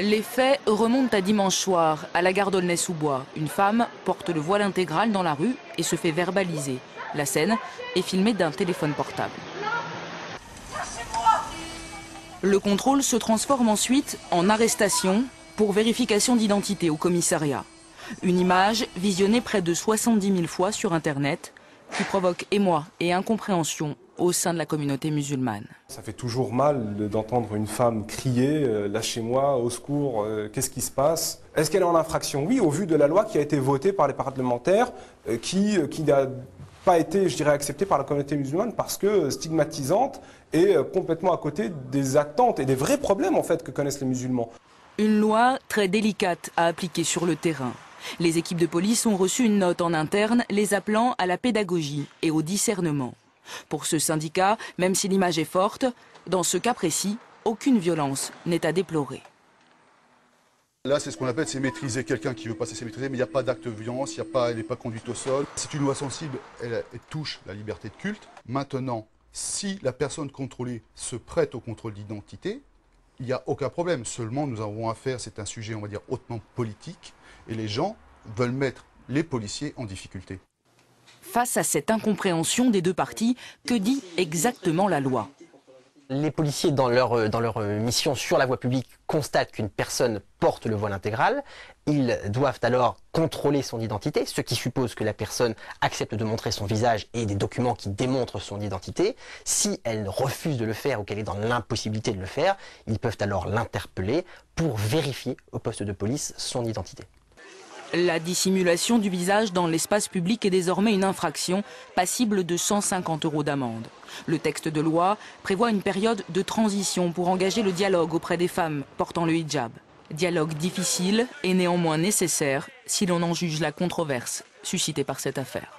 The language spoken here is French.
Les faits remontent à dimanche soir, à la gare d'Aulnay-sous-Bois. Une femme porte le voile intégral dans la rue et se fait verbaliser. La scène est filmée d'un téléphone portable. Le contrôle se transforme ensuite en arrestation pour vérification d'identité au commissariat. Une image visionnée près de 70 000 fois sur Internet qui provoque émoi et incompréhension au sein de la communauté musulmane. Ça fait toujours mal d'entendre une femme crier « lâchez-moi, au secours, qu'est-ce qui se passe ?» Est-ce qu'elle est en infraction? Oui, au vu de la loi qui a été votée par les parlementaires, qui n'a pas été, je dirais, acceptée par la communauté musulmane parce que stigmatisante et complètement à côté des attentes et des vrais problèmes en fait que connaissent les musulmans. Une loi très délicate à appliquer sur le terrain. Les équipes de police ont reçu une note en interne les appelant à la pédagogie et au discernement. Pour ce syndicat, même si l'image est forte, dans ce cas précis, aucune violence n'est à déplorer. Là, c'est ce qu'on appelle, c'est maîtriser. Quelqu'un qui veut passer, c'est maîtriser, mais il n'y a pas d'acte de violence, elle n'est pas conduite au sol. C'est une loi sensible, elle touche la liberté de culte. Maintenant, si la personne contrôlée se prête au contrôle d'identité, il n'y a aucun problème. Seulement, nous avons affaire, c'est un sujet, on va dire, hautement politique, et les gens veulent mettre les policiers en difficulté. Face à cette incompréhension des deux parties, que dit exactement la loi? Les policiers, dans leur mission sur la voie publique, constatent qu'une personne porte le voile intégral. Ils doivent alors contrôler son identité, ce qui suppose que la personne accepte de montrer son visage et des documents qui démontrent son identité. Si elle refuse de le faire ou qu'elle est dans l'impossibilité de le faire, ils peuvent alors l'interpeller pour vérifier au poste de police son identité. La dissimulation du visage dans l'espace public est désormais une infraction passible de 150 € d'amende. Le texte de loi prévoit une période de transition pour engager le dialogue auprès des femmes portant le hijab. Dialogue difficile et néanmoins nécessaire si l'on en juge la controverse suscitée par cette affaire.